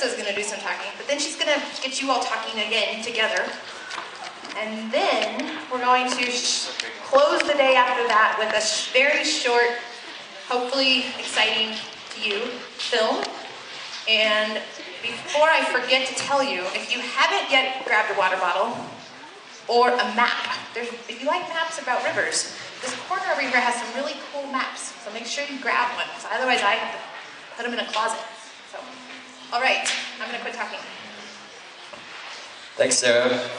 Christa's going to do some talking, but then she's going to get you all talking again together. And then we're going to close the day after that with a very short, hopefully exciting to you, film. And before I forget to tell you, if you haven't yet grabbed a water bottle or a map, if you like maps about rivers, this corner over here has some really cool maps. So make sure you grab one, because otherwise I have to put them in a closet. So, all right, I'm going to quit talking. Thanks, Sarah.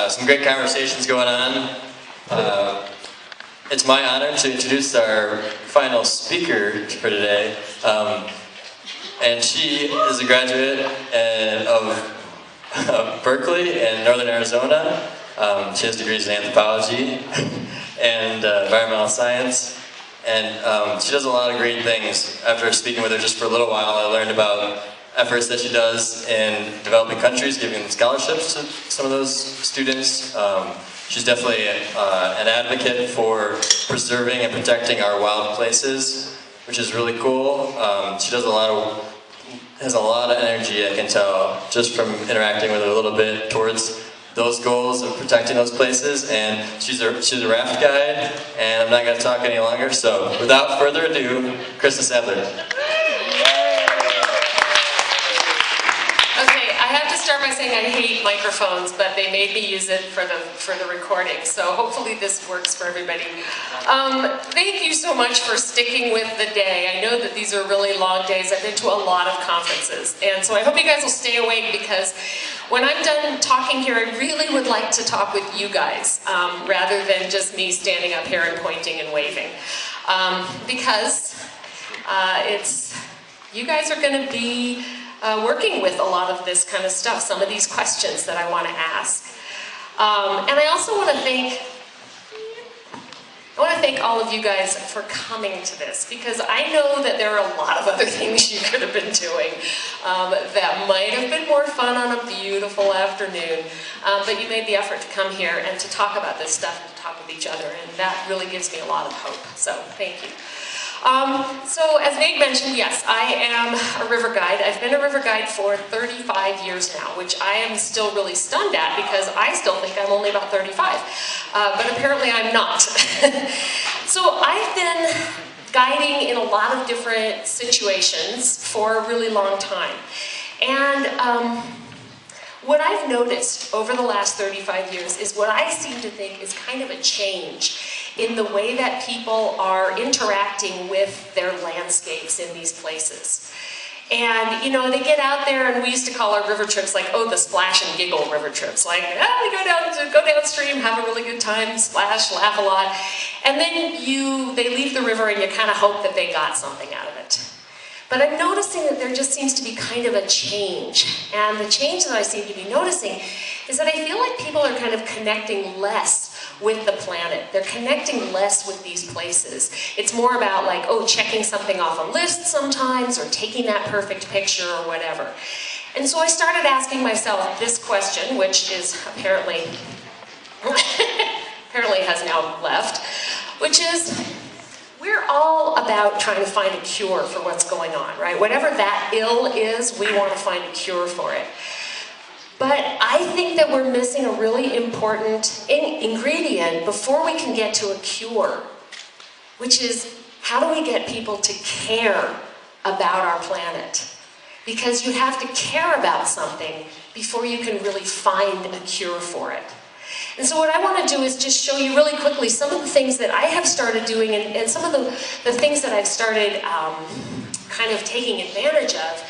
Some great conversations going on. It's my honor to introduce our final speaker for today. And she is a graduate of Berkeley in Northern Arizona. She has degrees in anthropology and environmental science. And she does a lot of great things. After speaking with her just for a little while, I learned about efforts that she does in developing countries, giving scholarships to some of those students. She's definitely an advocate for preserving and protecting our wild places, which is really cool. She does has a lot of energy, I can tell, just from interacting with her a little bit towards those goals of protecting those places. And she's a raft guide, and I'm not going to talk any longer. So without further ado, Christa Sadler. Start by saying I hate microphones, but they made me use it for the recording, so hopefully this works for everybody. Thank you so much for sticking with the day. I know that these are really long days. I've been to a lot of conferences, and so I hope you guys will stay awake, because when I'm done talking here, I really would like to talk with you guys, rather than just me standing up here and pointing and waving. Because you guys are going to be working with a lot of this kind of stuff, some of these questions that I want to ask. And I also want to thank all of you guys for coming to this, because I know that there are a lot of other things you could have been doing that might have been more fun on a beautiful afternoon, but you made the effort to come here and to talk about this stuff and to talk with each other, and that really gives me a lot of hope, so thank you. So as Nate mentioned, yes, I am a river guide. I've been a river guide for 35 years now, which I am still really stunned at, because I still think I'm only about 35, but apparently I'm not. So I've been guiding in a lot of different situations for a really long time. And what I've noticed over the last 35 years is what I seem to think is kind of a change in the way that people are interacting with their landscapes in these places. And, you know, they get out there, and we used to call our river trips like, oh, the splash and giggle river trips. Like, we go downstream, have a really good time, splash, laugh a lot. And then they leave the river, and you kind of hope that they got something out of it. But I'm noticing that there just seems to be kind of a change. And the change that I seem to be noticing is that I feel like people are kind of connecting less with the planet. They're connecting less with these places. It's more about like, oh, checking something off a list sometimes, or taking that perfect picture or whatever. And so I started asking myself this question, which is apparently has now left, which is, we're all about trying to find a cure for what's going on, right? Whatever that ill is, we want to find a cure for it. But I think that we're missing a really important ingredient before we can get to a cure, which is, how do we get people to care about our planet? Because you have to care about something before you can really find a cure for it. And so what I want to do is just show you really quickly some of the things that I have started doing, and some of the things that I've started kind of taking advantage of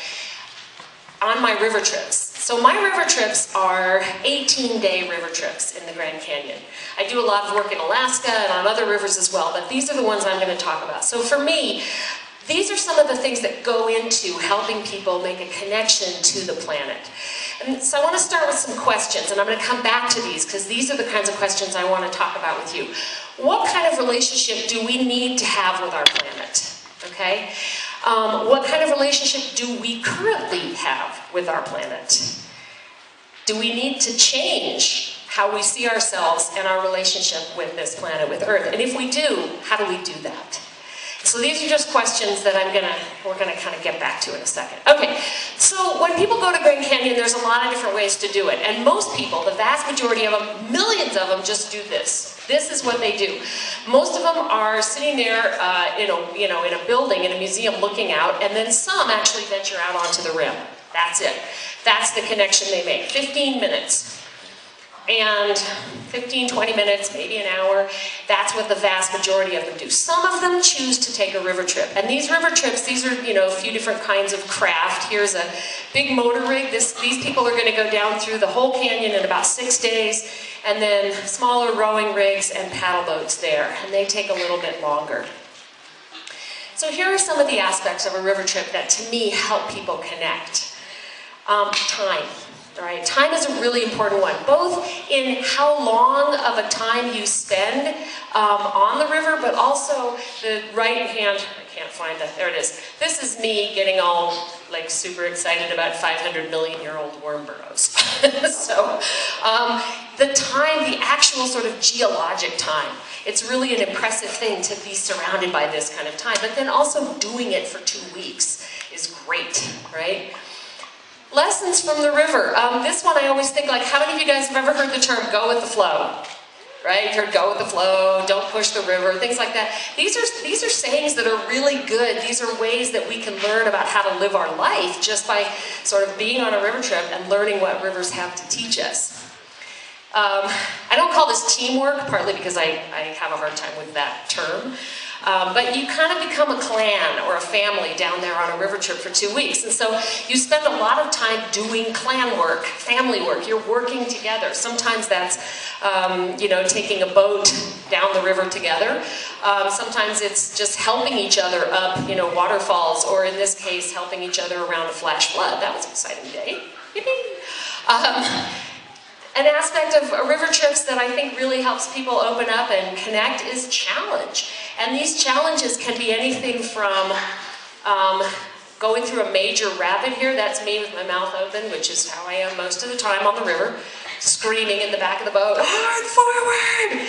on my river trips. So my river trips are 18-day river trips in the Grand Canyon. I do a lot of work in Alaska and on other rivers as well, but these are the ones I'm going to talk about. So for me, these are some of the things that go into helping people make a connection to the planet. And so I want to start with some questions, and I'm going to come back to these, because these are the kinds of questions I want to talk about with you. What kind of relationship do we need to have with our planet? Okay? What kind of relationship do we currently have with our planet? Do we need to change how we see ourselves and our relationship with this planet, with Earth? And if we do, how do we do that? So these are just questions that we're gonna kind of get back to in a second. Okay, so when people go to Grand Canyon, there's a lot of different ways to do it. And most people, the vast majority of them, millions of them, just do this. This is what they do. Most of them are sitting there in a building, in a museum looking out, and then some actually venture out onto the rim. That's it. That's the connection they make. 15 minutes. And 15, 20 minutes, maybe an hour, that's what the vast majority of them do. Some of them choose to take a river trip. And these river trips, these are, a few different kinds of craft. Here's a big motor rig. These people are going to go down through the whole canyon in about 6 days, and then smaller rowing rigs and paddle boats there, and they take a little bit longer. So here are some of the aspects of a river trip that, to me, help people connect. Time. All right, time is a really important one, both in how long of a time you spend on the river, but also the right hand, I can't find that, there it is. This is me getting all like super excited about 500-million-year-old worm burrows. So the time, the actual sort of geologic time, it's really an impressive thing to be surrounded by this kind of time, but then also doing it for 2 weeks is great, right? Lessons from the river. This one I always think, like, how many of you guys have ever heard the term go with the flow? Right? You've heard go with the flow, don't push the river, things like that. These are sayings that are really good. These are ways that we can learn about how to live our life just by sort of being on a river trip and learning what rivers have to teach us. I don't call this teamwork, partly because I have a hard time with that term. But you kind of become a clan or a family down there on a river trip for 2 weeks. And so you spend a lot of time doing clan work, family work. You're working together. Sometimes that's, taking a boat down the river together. Sometimes it's just helping each other up, waterfalls, or in this case, helping each other around a flash flood. That was an exciting day. An aspect of river trips that I think really helps people open up and connect is challenge. And these challenges can be anything from going through a major rapid here, that's me with my mouth open, which is how I am most of the time on the river, screaming in the back of the boat, hard forward!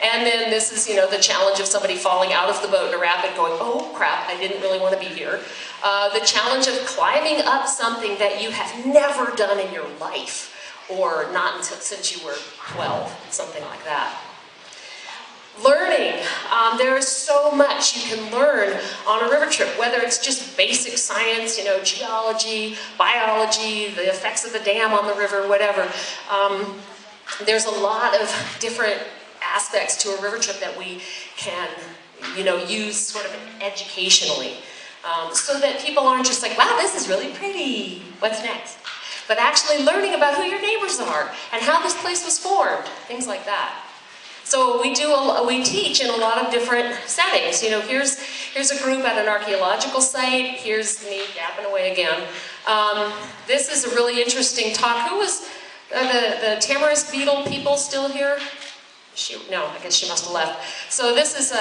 And then this is, the challenge of somebody falling out of the boat in a rapid going, oh crap, I didn't really want to be here. The challenge of climbing up something that you have never done in your life, or not until since you were 12, something like that. Learning. There is so much you can learn on a river trip, whether it's just basic science, geology, biology, the effects of the dam on the river, whatever. There's a lot of different aspects to a river trip that we can, use sort of educationally, so that people aren't just like, wow, this is really pretty, what's next? But actually learning about who your neighbors are and how this place was formed, things like that. So we teach in a lot of different settings. Here's a group at an archaeological site. Here's me yapping away again. This is a really interesting talk. Who was the tamarisk beetle people still here? No, I guess she must have left. So this is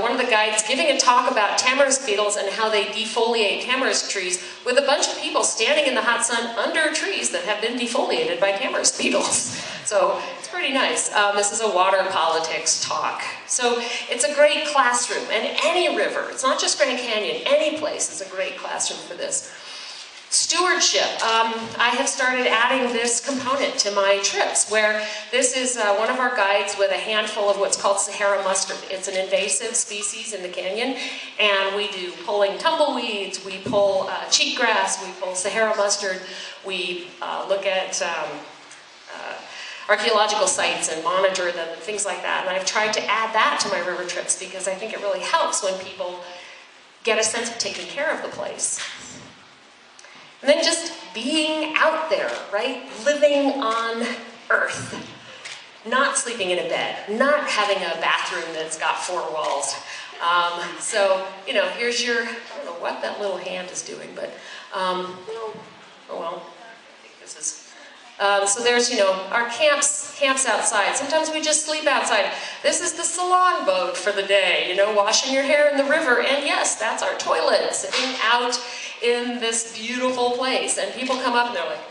one of the guides giving a talk about tamarisk beetles and how they defoliate tamarisk trees with a bunch of people standing in the hot sun under trees that have been defoliated by tamarisk beetles. So it's pretty nice. This is a water politics talk. So it's a great classroom, and any river, it's not just Grand Canyon, any place is a great classroom for this. Stewardship. I have started adding this component to my trips, where this is one of our guides with a handful of what's called Sahara mustard. It's an invasive species in the canyon, and we do pulling tumbleweeds, we pull cheatgrass, we pull Sahara mustard, we look at archaeological sites and monitor them and things like that. And I've tried to add that to my river trips because I think it really helps when people get a sense of taking care of the place. And then just being out there, right? Living on Earth. Not sleeping in a bed. Not having a bathroom that's got 4 walls. So, here's your, I don't know what that little hand is doing, but, oh well, I think this is, so there's, our camps outside. Sometimes we just sleep outside. This is the salon boat for the day, washing your hair in the river. And yes, that's our toilet, sitting out in this beautiful place. And people come up and they're like,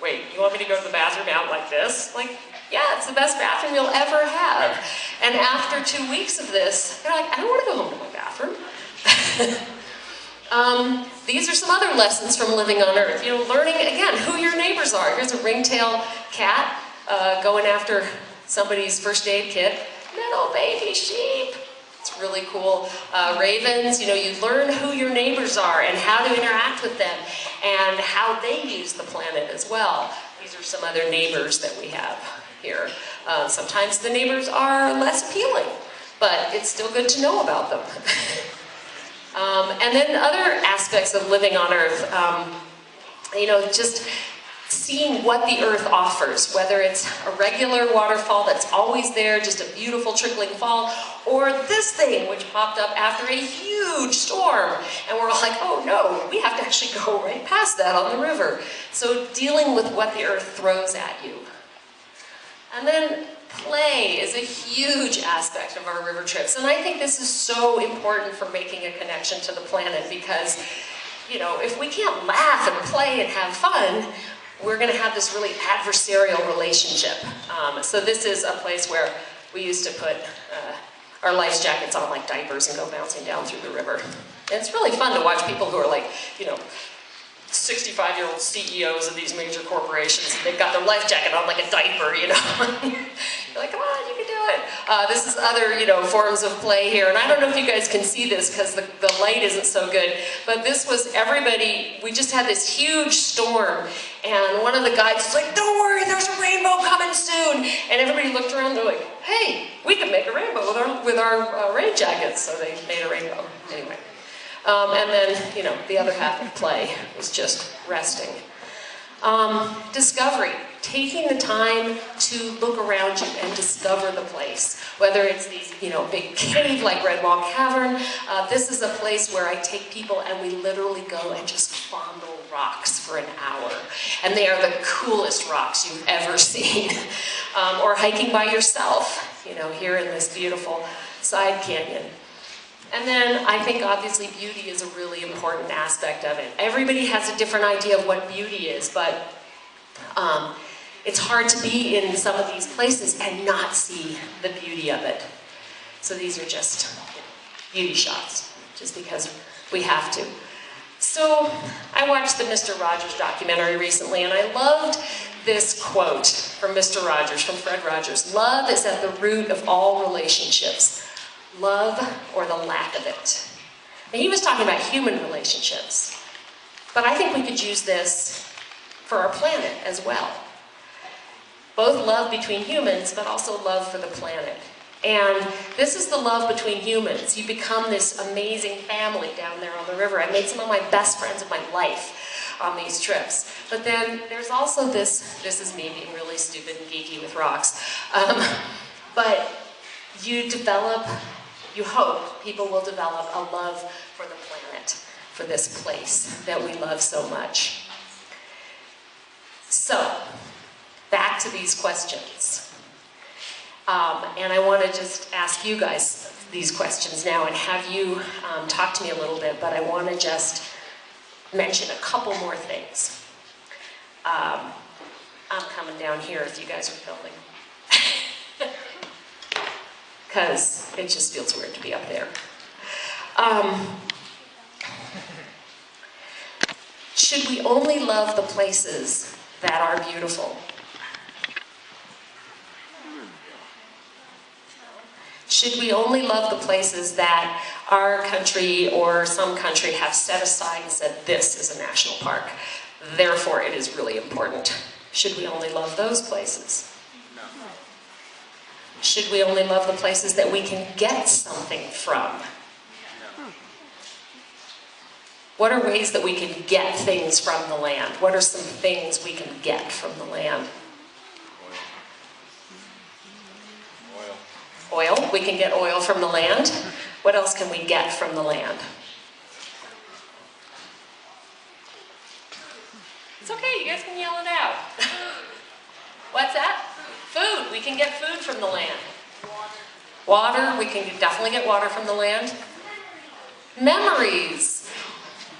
wait, you want me to go to the bathroom out like this? Like, Yeah, it's the best bathroom you'll ever have. And after 2 weeks of this, they're like, I don't want to go home to my bathroom. These are some other lessons from living on Earth. You know, learning, again, who your neighbors are. Here's a ringtail cat going after somebody's first aid kit. Little baby sheep. It's really cool. Ravens, you know, you learn who your neighbors are and how to interact with them and how they use the planet as well. These are some other neighbors that we have here. Sometimes the neighbors are less appealing, but it's still good to know about them. And then other aspects of living on Earth, you know, just seeing what the Earth offers, whether it's a regular waterfall that's always there, just a beautiful trickling fall, or this thing which popped up after a huge storm. And we're all like, oh no, we have to actually go right past that on the river. So dealing with what the Earth throws at you. And then play is a huge aspect of our river trips. And I think this is so important for making a connection to the planet because, you know, if we can't laugh and play and have fun, we're going to have this really adversarial relationship. So this is a place where we used to put our life jackets on like diapers and go bouncing down through the river. And it's really fun to watch people who are like, you know, 65-year-old CEOs of these major corporations. They've got their life jacket on like a diaper, you know. You're like, come on, you can do it. This is other, you know, forms of play here. And I don't know if you guys can see this because the light isn't so good. But this was everybody, we just had this huge storm. And one of the guides was like, don't worry, there's a rainbow coming soon. And everybody looked around, they're like, hey, we can make a rainbow with our rain jackets. So they made a rainbow. Anyway. And then, you know, the other half of play was just resting. Discovery, taking the time to look around you and discover the place. Whether it's these, you know, big cave like Red Wall Cavern, this is a place where I take people and we literally go and just fondle rocks for an hour. And they are the coolest rocks you've ever seen. Or hiking by yourself, you know, here in this beautiful side canyon. And then I think obviously beauty is a really important aspect of it. Everybody has a different idea of what beauty is, but it's hard to be in some of these places and not see the beauty of it. So these are just beauty shots, just because we have to. So I watched the Mr. Rogers documentary recently, and I loved this quote from Mr. Rogers, from Fred Rogers. Love is at the root of all relationships. Love or the lack of it. And he was talking about human relationships. But I think we could use this for our planet as well. Both love between humans, but also love for the planet. And this is the love between humans. You become this amazing family down there on the river. I made some of my best friends of my life on these trips. But then there's also this is me being really stupid and geeky with rocks. But you develop, you hope people will develop a love for the planet, for this place that we love so much. So, back to these questions. And I want to just ask you guys these questions now and have you talk to me a little bit, but I want to just mention a couple more things. I'm coming down here if you guys are filming. Because it just feels weird to be up there. Should we only love the places that are beautiful? Should we only love the places that our country or some country have set aside and said, this is a national park, therefore it is really important? Should we only love those places? No. Should we only love the places that we can get something from? No. What are ways that we can get things from the land? What are some things we can get from the land? Oil. We can get oil from the land. What else can we get from the land? It's okay, you guys can yell it out. What's that? Food. We can get food from the land. Water. We can definitely get water from the land. Memories.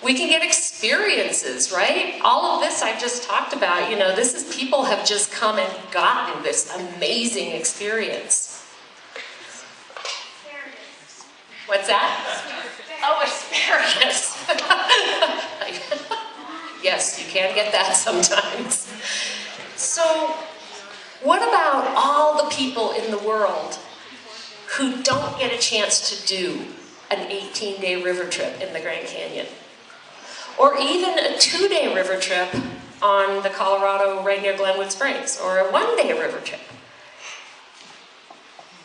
We can get experiences, right? All of this I've just talked about, you know, this is people have just come and gotten this amazing experience. What's that? Oh, asparagus. Yes, you can get that sometimes. So, what about all the people in the world who don't get a chance to do an 18-day river trip in the Grand Canyon? Or even a 2-day river trip on the Colorado right near Glenwood Springs, or a 1-day river trip.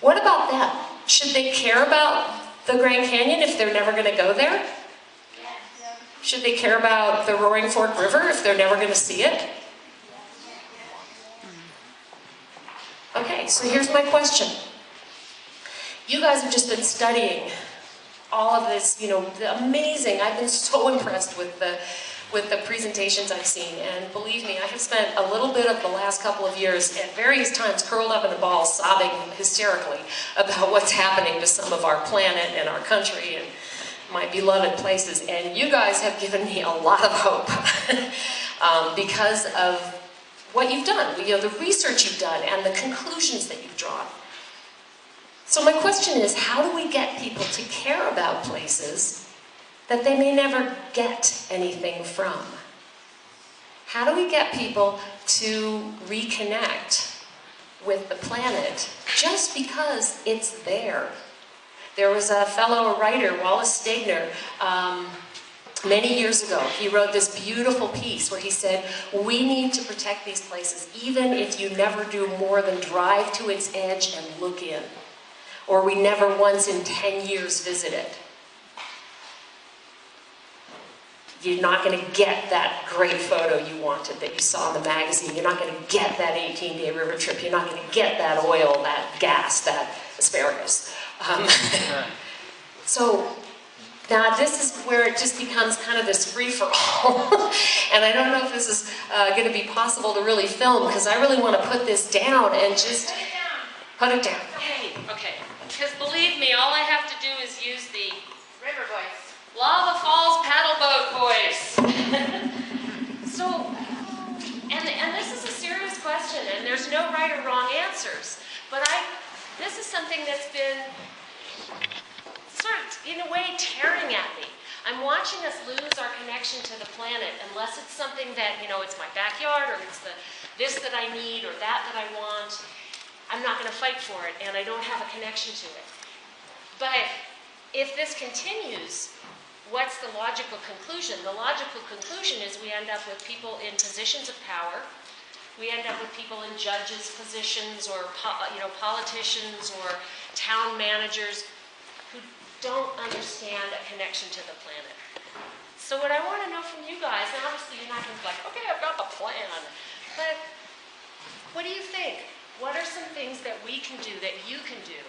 What about them? Should they care about the Grand Canyon if they're never going to go there? Should they care about the Roaring Fork River if they're never going to see it? Okay, so here's my question. You guys have just been studying all of this, you know, the amazing, I've been so impressed with the presentations I've seen, and believe me, I have spent a little bit of the last couple of years at various times curled up in a ball sobbing hysterically about what's happening to some of our planet and our country and my beloved places, and you guys have given me a lot of hope because of what you've done, you know, the research you've done and the conclusions that you've drawn. So my question is, how do we get people to care about places that they may never get anything from? How do we get people to reconnect with the planet just because it's there? There was a fellow writer, Wallace Stegner, many years ago. He wrote this beautiful piece where he said, we need to protect these places even if you never do more than drive to its edge and look in. Or we never once in 10 years visit it. You're not going to get that great photo you wanted that you saw in the magazine. You're not going to get that 18-day river trip. You're not going to get that oil, that gas, that asparagus. So now this is where it just becomes kind of this free-for-all. And I don't know if this is going to be possible to really film, because I really want to put this down and just... Put it down. Okay. Because believe me, all I have to do is use the River voice. Lava Falls paddle boat voice. So, and this is a serious question, and there's no right or wrong answers. But this is something that's been sort of, in a way, tearing at me. I'm watching us lose our connection to the planet unless it's something that, you know, it's my backyard, or it's this that I need, or that I want. I'm not going to fight for it, and I don't have a connection to it. But if this continues, what's the logical conclusion? The logical conclusion is we end up with people in positions of power. We end up with people in judges' positions, or politicians, or town managers who don't understand a connection to the planet. So what I want to know from you guys, and obviously you're not going to be like, okay, I've got the plan, but what do you think? What are some things that we can do, that you can do,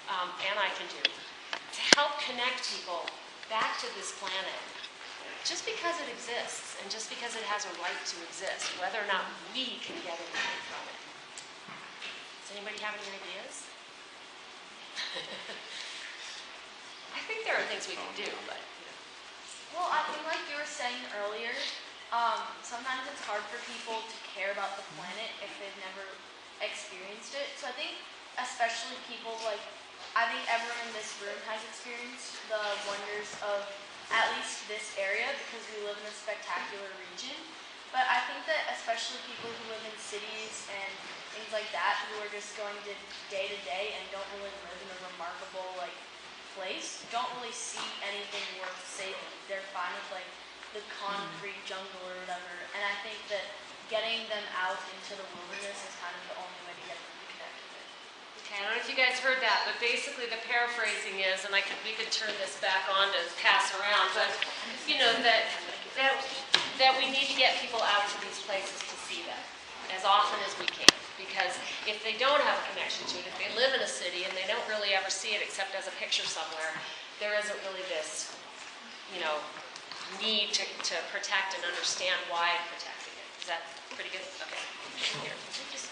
and I can do, to help connect people back to this planet, just because it exists, and just because it has a right to exist, whether or not we can get anything from it? Does anybody have any ideas? I think there are things we can do, but... Well, I think like you were saying earlier, sometimes it's hard for people to care about the planet if they've never experienced it. So I think especially people I think everyone in this room has experienced the wonders of at least this area because we live in a spectacular region. But I think that especially people who live in cities and things like that, who are just going day to day and don't really live in a remarkable place, don't really see anything worth saving. They're fine with the concrete jungle or whatever. And I think that getting them out into the wilderness is kind of the only way to get them to connect with it. Okay, I don't know if you guys heard that, but basically the paraphrasing is, and we could turn this back on to pass around, but you know that we need to get people out to these places to see them as often as we can, because if they don't have a connection to it, if they live in a city and they don't really ever see it except as a picture somewhere, there isn't really this, need to protect and understand why protecting it. Is that pretty good? Okay. Here.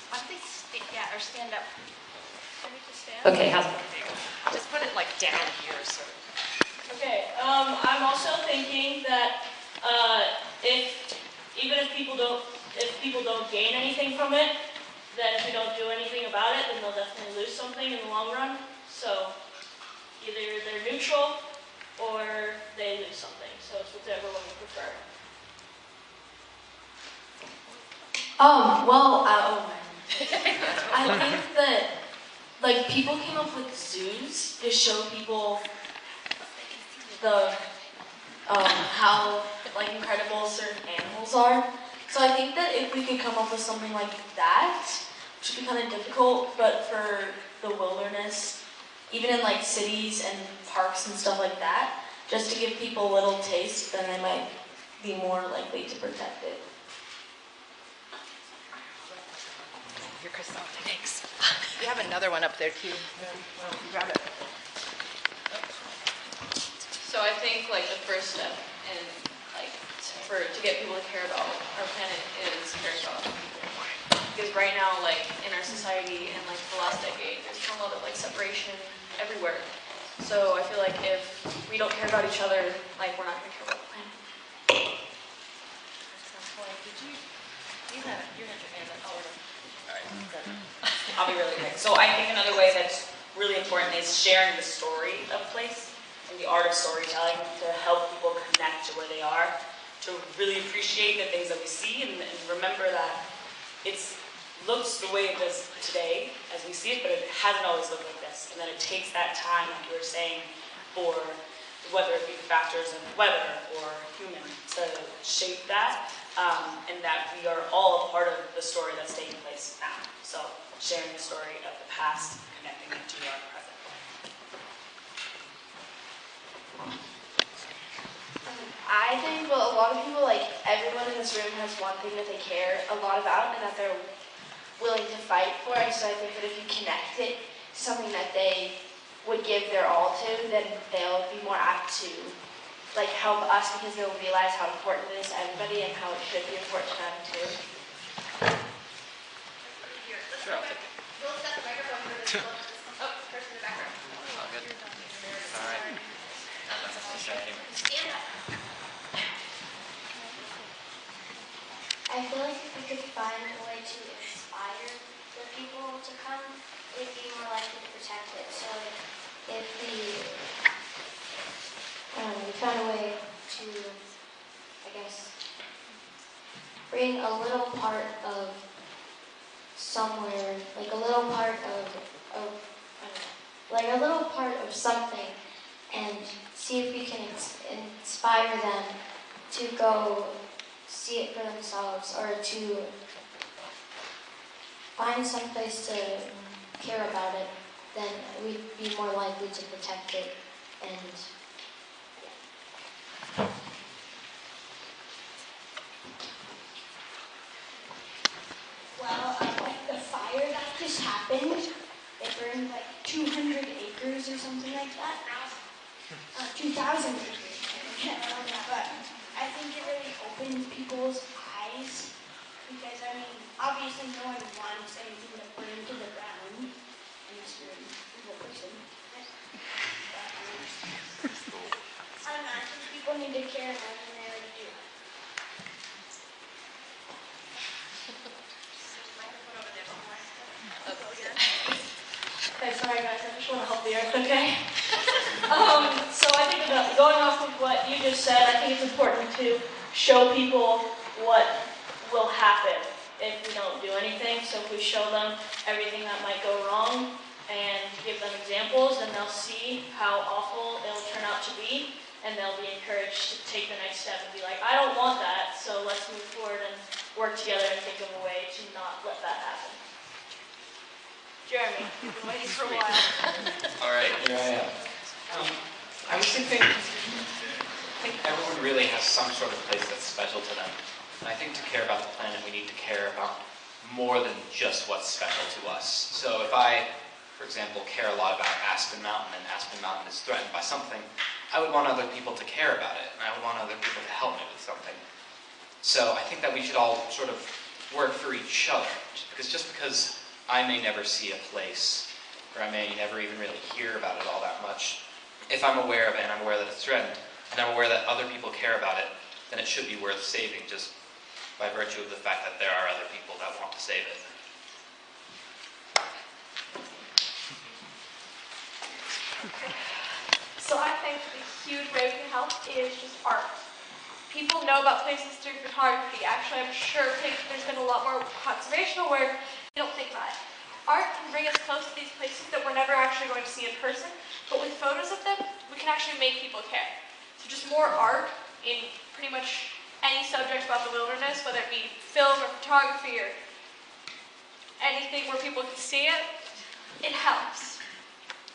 I think or stand up. Can we just stand? Okay, how's it? Just put it down here, so. Okay, I'm also thinking that if people don't gain anything from it, then if we don't do anything about it, then they'll definitely lose something in the long run. So either they're neutral or they lose something. So it's whichever one you prefer. I think that like people came up with zoos to show people the how like incredible certain animals are. So I think that if we could come up with something like that, which would be kind of difficult, but for the wilderness, even in like cities and parks and stuff like that, just to give people a little taste, then they might be more likely to protect it. Here, Christa. Thanks. We have another one up there too. Grab it. So I think like the first step in like to get people to care about our planet is care about people. Because right now, like in our society and like the last decade, there's been a lot of like separation everywhere. So I feel like if we don't care about each other, like we're not gonna care about the planet. You have your hand up. I'll be really quick. So I think another way that's really important is sharing the story of a place and the art of storytelling to help people connect to where they are, to really appreciate the things that we see and remember that it looks the way it does today as we see it, but it hasn't always looked like this. And that it takes that time, like you were saying, for whether it be factors in weather or human to shape that, and that we are all a part of the story that's taking place now. So sharing the story of the past, connecting it to our present. I think a lot of people, like everyone in this room, has one thing that they care a lot about and that they're willing to fight for. And so I think that if you connect it to something that they would give their all to, then they'll be more apt to like help us because they'll realize how important it is to everybody and how it should be important to them too. Sure, I'll take it. Oh, person in the back row. All good. All right. Stand up. I feel like if we could find a way to inspire the people to come, they'd be more likely to protect it. So if we found a way to, I guess, bring a little part of somewhere, like a little part of like a little part of something, and see if we can inspire them to go see it for themselves, or to find some place to care about it, then we'd be more likely to protect it. And well, like the fire that just happened, it burned like 200 acres or something like that. 2,000 acres. But I think it really opened people's eyes because, I mean, obviously no one wants anything to burn to the ground unless you're an evil person. But, I don't know, I think people need to care more than they already do. Okay, sorry guys, I just want to help the earth, okay? So I think going off of what you just said, I think it's important to show people what will happen if we don't do anything. So if we show them everything that might go wrong and give them examples, then they'll see how awful it'll turn out to be, and they'll be encouraged to take the next step and be like, I don't want that, so let's move forward and work together and think of a way to not let that happen. Jeremy, you've been waiting for a while. All right. Here I am. I was thinking, I think everyone really has some sort of place that's special to them. And I think to care about the planet, we need to care about more than just what's special to us. So if I, for example, care a lot about Aspen Mountain, and Aspen Mountain is threatened by something, I would want other people to care about it, and I would want other people to help me with something. So I think that we should all sort of work for each other, because just because I may never see a place, or I may never even really hear about it all that much, if I'm aware of it and I'm aware that it's threatened, and I'm aware that other people care about it, then it should be worth saving just by virtue of the fact that there are other people that want to save it. So I think a huge way we can help is just art. People know about places through photography. Actually, I'm sure there's been a lot more conservational work. You don't think about it. Art can bring us close to these places that we're never actually going to see in person, but with photos of them, we can actually make people care. So just more art in pretty much any subject about the wilderness, whether it be film or photography or anything where people can see it, it helps.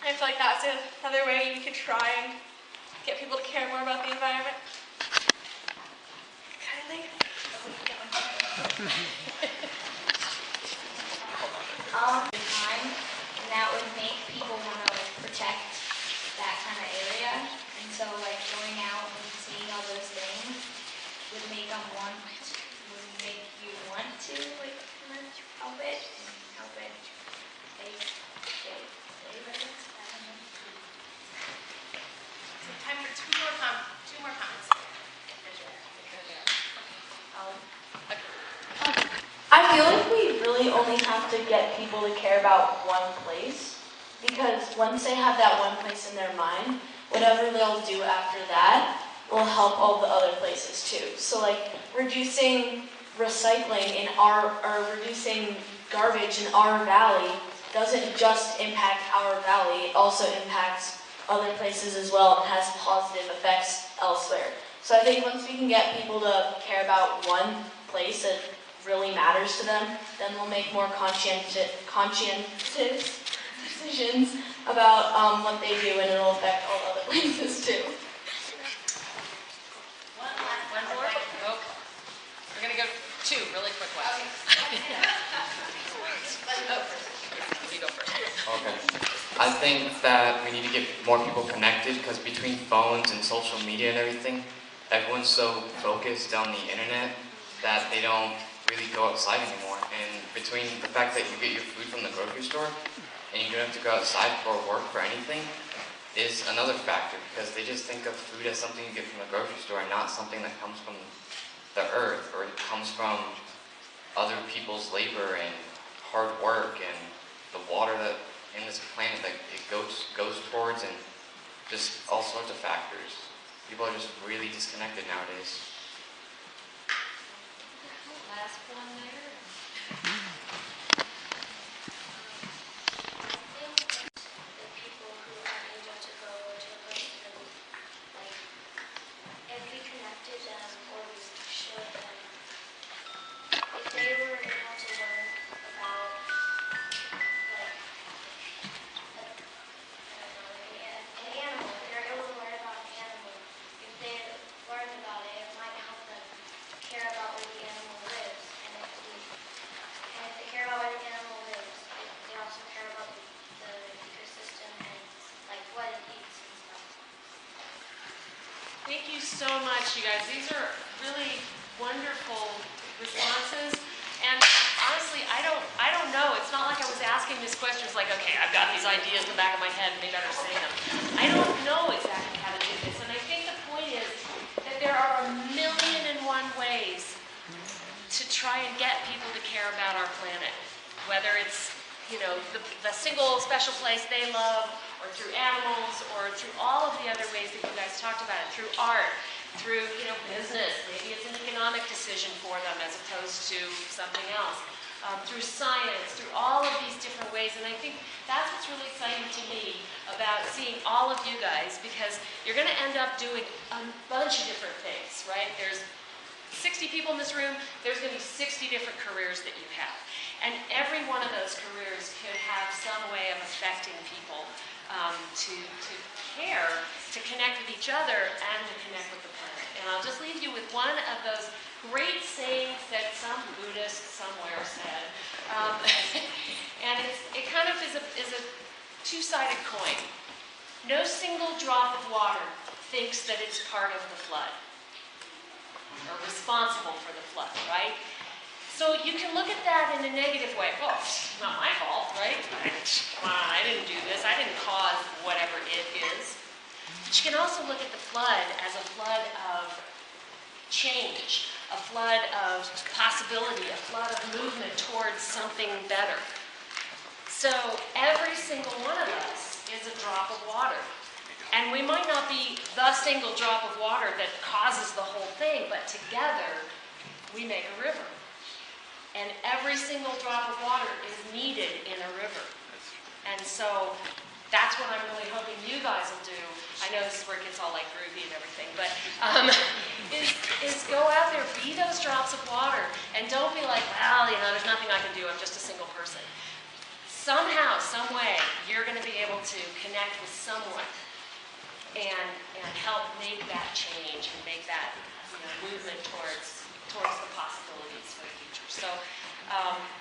And I feel like that's another way you could try and get people to care more about the environment. Kind of thing. Time, and that would make people want to protect that kind of area. And so going out and seeing all those things would make you want to kind of help it and help it save it. Time for two more comments. I feel like we really only have to get people to care about one place, because once they have that one place in their mind, whatever they'll do after that will help all the other places too. So reducing recycling or reducing garbage in our valley doesn't just impact our valley, it also impacts other places as well and has positive effects elsewhere. So I think once we can get people to care about one place that really matters to them, then we'll make more conscientious decisions about what they do, and it'll affect all other places too. One more? Okay. We're going to go two really quick ones. You go first. Okay. I think that we need to get more people connected, because between phones and social media and everything, everyone's so focused on the internet that they don't really go outside anymore. And between the fact that you get your food from the grocery store and you don't have to go outside for work for anything is another factor, because they just think of food as something you get from the grocery store and not something that comes from the earth, or it comes from other people's labor and hard work and the water that in this planet that it goes towards, and just all sorts of factors. People are just really disconnected nowadays. Last one there. The people who aren't able to go to a place if we connected them or we showed them, if they were able to learn about an animal, if they're able to learn about an animal, if they learned about it, it might help them care about where the animal lives. And if they care about where the animal lives, they also care about the ecosystem and what it eats and stuff. Thank you so much, you guys. These are really wonderful responses. And honestly, I don't know. It's not like I was asking these questions okay, I've got these ideas in the back of my head, maybe I better say them. I don't know exactly how to do this. And I think the point is that there are 1,000,001 ways to try and get people to care about our planet. Whether it's, the single special place they love, or through animals, or through all of the other ways that you guys talked about it, through art, through, business. Maybe it's an economic decision for them as opposed to something else. Through science, through all of these different ways. And I think that's what's really exciting to me about seeing all of you guys, because you're going to end up doing a bunch of different things, right? There's 60 people in this room, there's going to be 60 different careers that you have. And every one of those careers could have some way of affecting people to care, to connect with each other, and to connect with the planet. And I'll just leave you with one of those great sayings that some Buddhist somewhere said. And it kind of is a two-sided coin. No single drop of water thinks that it's part of the flood, or responsible for the flood, right? So you can look at that in a negative way. Well, it's not my fault, right? Come on, I didn't do this. I didn't cause whatever it is. She can also look at the flood as a flood of change, a flood of possibility, a flood of movement towards something better. So every single one of us is a drop of water. And we might not be the single drop of water that causes the whole thing, but together we make a river. And every single drop of water is needed in a river. And so that's what I'm really hoping you guys will do. I know this is where it gets all like groovy and everything, but is go out there, be those drops of water, and don't be like, well, you know, there's nothing I can do, I'm just a single person. Somehow, some way, you're going to be able to connect with someone and help make that change and make that, you know, movement towards the possibilities for the future. So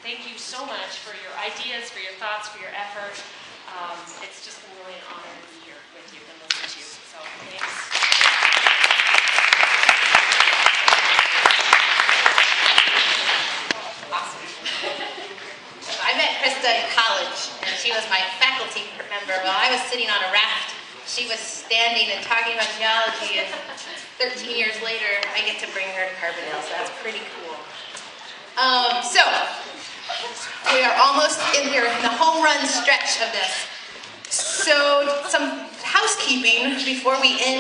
thank you so much for your ideas, for your thoughts, for your effort. It's just been really an honor to be here with you and listen to you. So thanks. Awesome. I met Christa in college, and she was my faculty member. While I was sitting on a raft, she was standing and talking about geology, and 13 years later, I get to bring her to Carbondale, so that's pretty cool. So, we are almost in the home run stretch of this. So, some housekeeping before we end.